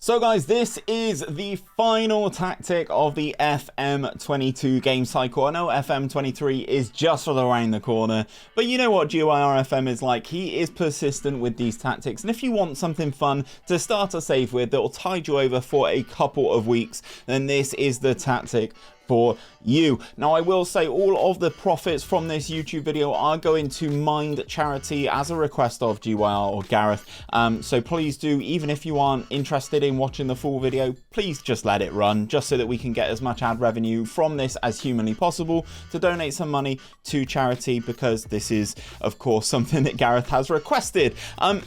So guys, this is the final tactic of the FM22 game cycle. I know FM23 is just around the corner, but you know what 𝘼𝙗𝙤 is like. He is persistent with these tactics, and if you want something fun to start a save with that will tide you over for a couple of weeks, then this is the tactic for you. Now, I will say all of the profits from this YouTube video are going to Mind charity as a request of 𝘼𝙗𝙤 or Gareth. So please do, even if you aren't interested in watching the full video, please just let it run, just so that we can get as much ad revenue from this as humanly possible to donate some money to charity, because this is, of course, something that Gareth has requested.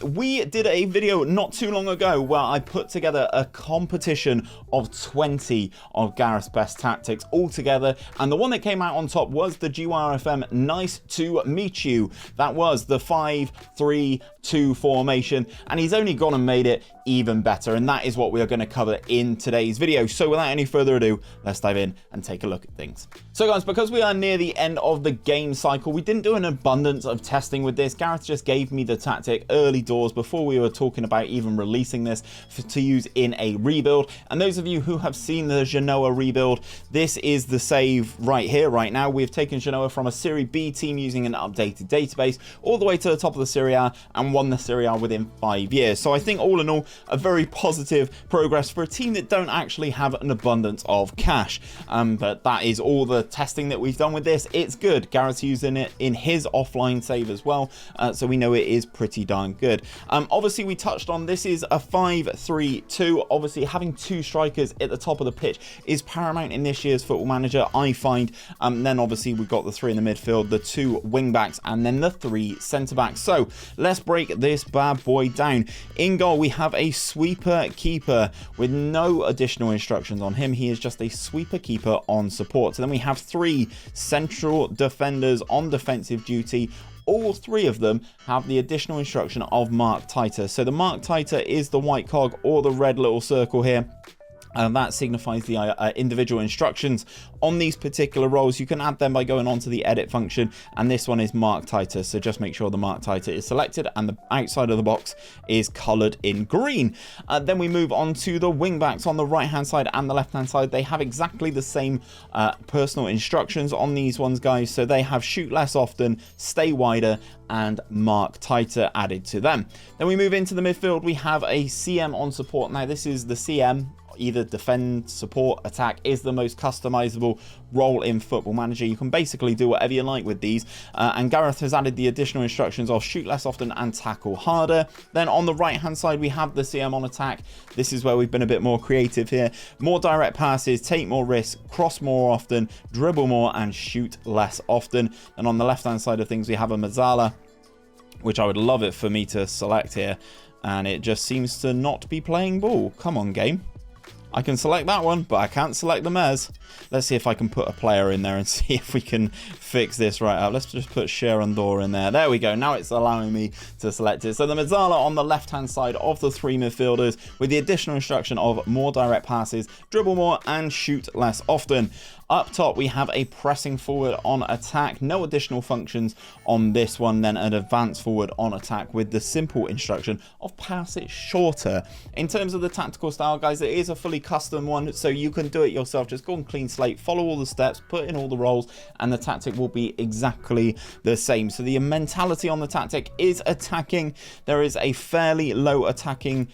We did a video not too long ago where I put together a competition of 20 of Gareth's best tactics all together, and the one that came out on top was the 𝘼𝙗𝙤 nice to meet you. That was the 5-3-2 formation, and he's only gone and made it even better, and that is what we are going to cover in today's video. So without any further ado, let's dive in and take a look at things. So guys, because we are near the end of the game cycle, we didn't do an abundance of testing with this. Gareth just gave me the tactic early doors before we were talking about even releasing this to use in a rebuild. And those of you who have seen the Genoa rebuild, this is the save right here, right now. We've taken Genoa from a Serie B team using an updated database all the way to the top of the Serie A and won the Serie A within 5 years. So I think all in all, a very positive progress for a team that don't actually have an abundance of cash. But that is all the testing that we've done with this. It's good. Gareth's using it in his offline save as well, so we know it is pretty darn good. Obviously, we touched on this is a 5-3-2. Obviously, having two strikers at the top of the pitch is paramount in this year's Football Manager, I find. Then obviously we've got the three in the midfield, the two wing backs, and then the three centre backs. So let's break this bad boy down. In goal, we have a sweeper keeper with no additional instructions on him. He is just a sweeper keeper on support. So then we have three central defenders on defensive duty. All three of them have the additional instruction of Mark Tighter. So the Mark Tighter is the white cog or the red little circle here. And that signifies the individual instructions on these particular roles. You can add them by going on to the edit function, and this one is Mark Tighter, so just make sure the Mark Tighter is selected and the outside of the box is coloured in green. Then we move on to the wing backs on the right hand side and the left hand side. They have exactly the same personal instructions on these ones, guys, so they have shoot less often, stay wider, and Mark Tighter added to them. Then we move into the midfield. We have a CM on support. Now this is the CM, either defend, support, attack, is the most customizable role in Football Manager. You can basically do whatever you like with these, and Gareth has added the additional instructions of shoot less often and tackle harder. Then on the right hand side we have the CM on attack. This is where we've been a bit more creative here. More direct passes, take more risks, cross more often, dribble more, and shoot less often. And on the left hand side of things we have a Mezzala, which I would love it for me to select here, and it just seems to not be playing ball. Come on, game. I can select that one, but I can't select the Mez. Let's see if I can put a player in there and see if we can fix this right out. Let's just put 𝘼𝙗𝙤 in there. There we go. Now it's allowing me to select it. So the Mezzala on the left-hand side of the three midfielders with the additional instruction of more direct passes, dribble more, and shoot less often. Up top, we have a pressing forward on attack. No additional functions on this one. Then an advance forward on attack with the simple instruction of pass it shorter. In terms of the tactical style, guys, it is a fully custom one, so you can do it yourself. Just go on clean slate, follow all the steps, put in all the roles, and the tactic will be exactly the same. So the mentality on the tactic is attacking. There is a fairly narrow attacking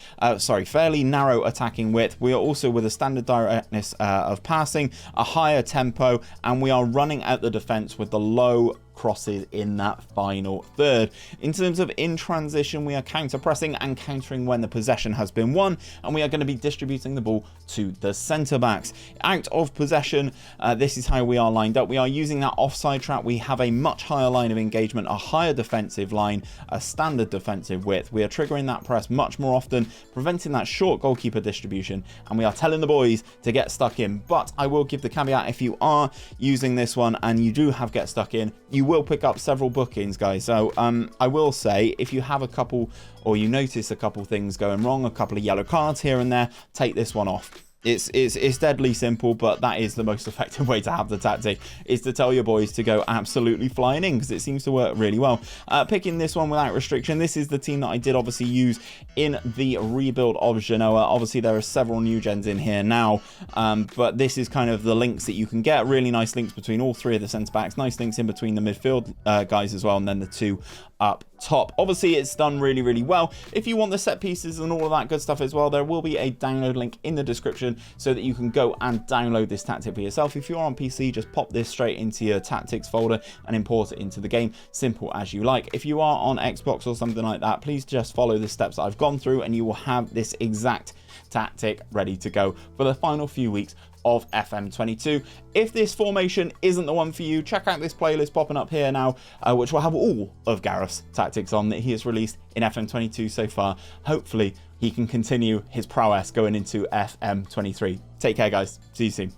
width. We are also with a standard directness of passing, a higher tempo, and we are running out the defense with the low crosses in that final third. In terms of in transition, we are counter pressing and countering when the possession has been won, and we are going to be distributing the ball to the centre backs. Out of possession, this is how we are lined up. We are using that offside trap. We have a much higher line of engagement, a higher defensive line, a standard defensive width. We are triggering that press much more often, preventing that short goalkeeper distribution, and we are telling the boys to get stuck in. But I will give the caveat, if you are using this one and you do have get stuck in, you will pick up several bookings, guys. So I will say, if you have a couple, or you notice a couple things going wrong, a couple of yellow cards here and there, take this one off. It's deadly simple, but that is the most effective way to have the tactic, is to tell your boys to go absolutely flying in, because it seems to work really well. Picking this one without restriction, this is the team that I did obviously use in the rebuild of Genoa. Obviously there are several new gens in here now, but this is kind of the links that you can get. Really nice links between all three of the centre backs, nice links in between the midfield guys as well, and then the two up top. Obviously it's done really well. If you want the set pieces and all of that good stuff as well, there will be a download link in the description so that you can go and download this tactic for yourself. If you're on PC, just pop this straight into your tactics folder and import it into the game, simple as you like. If you are on Xbox or something like that, please just follow the steps that I've gone through and you will have this exact tactic ready to go for the final few weeks of FM22. If this formation isn't the one for you, check out this playlist popping up here now, which will have all of Gareth's tactics on that he has released in FM22 so far. Hopefully he can continue his prowess going into FM23. Take care, guys. See you soon.